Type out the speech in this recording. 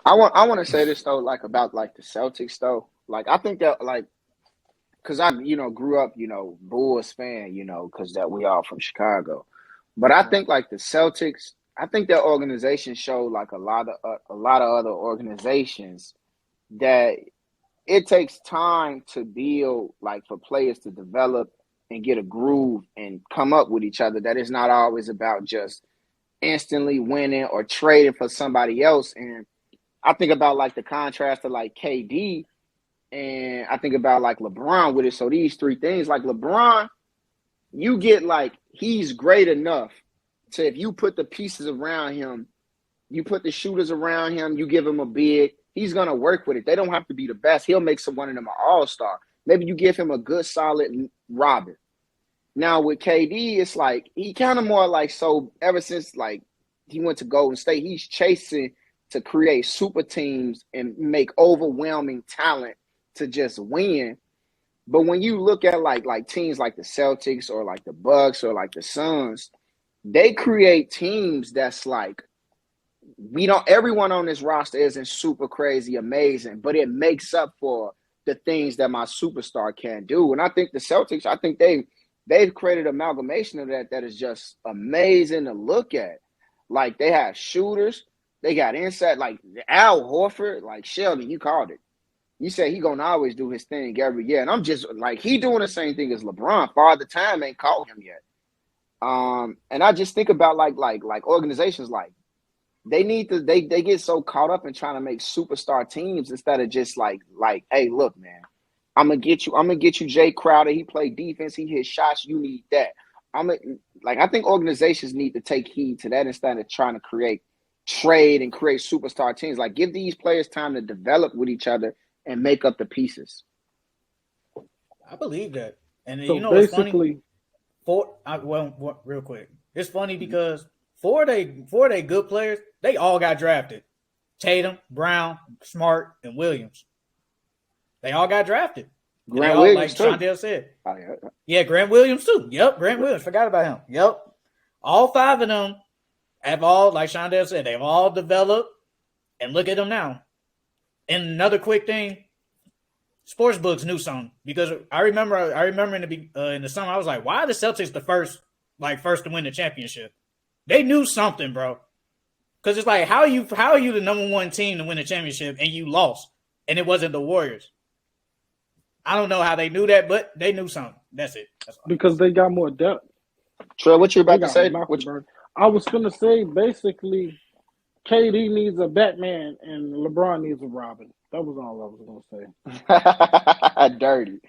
I want to say this though, like about like the Celtics though. Like I think that like because I grew up Bulls fan, because that we all from Chicago. But I Right. think like the Celtics, I think their organization showed like a lot of other organizations that it takes time to build, like for players to develop and get a groove and come up with each other. That it's not always about just instantly winning or trading for somebody else. And I think about like the contrast to like KD, and I think about like LeBron with it. So these three things, like LeBron, you get like he's great enough to, if you put the pieces around him, you put the shooters around him, you give him a big, he's gonna work with it. They don't have to be the best. He'll make someone of them an all-star. Maybe you give him a good solid Robin. Now with KD, it's like he kind of more like, so ever since like he went to Golden State, he's chasing to create super teams and make overwhelming talent to just win. But when you look at like teams like the Celtics or like the Bucks or like the Suns, they create teams that's like, we don't, everyone on this roster isn't super crazy amazing, but it makes up for the things that my superstar can't do. And I think the Celtics, I think they've created an amalgamation of that is just amazing to look at. Like they have shooters, they got inside, like Al Horford, like Sheldon, you called it. You say he gonna always do his thing every year, and I'm just like, he doing the same thing as LeBron. Father Time ain't called him yet. And I just think about like organizations, like they need to, they get so caught up in trying to make superstar teams instead of just like, hey, look, man, I'm gonna get you Jay Crowder. He played defense, he hit shots. You need that. I'm a, like, I think organizations need to take heed to that instead of trying to create trade and create superstar teams. Like, give these players time to develop with each other and make up the pieces. I believe that. And So you know what's funny? basically, Real quick, it's funny because four they good players, they all got drafted. Tatum, Brown, Smart, and Williams. They all got drafted, and they Grant all, Williams like too. Shondell said, Oh, yeah. yeah, Grant Williams too. Yep, Grant Williams. Forgot about him. Yep, all five of them have all, like Shondell said, they've all developed, and look at them now. And another quick thing, sports books knew something because I remember in the summer I was like, why are the Celtics the first to win the championship? They knew something, bro. Because it's like, how are you the number one team to win the championship and you lost and it wasn't the Warriors? I don't know how they knew that, but they knew something. That's it. That's all. because they got more depth, Trey, what you they about to got say? What Malcolm. I was gonna say basically, KD needs a Batman and LeBron needs a Robin. That was all I was gonna say. you, dirty?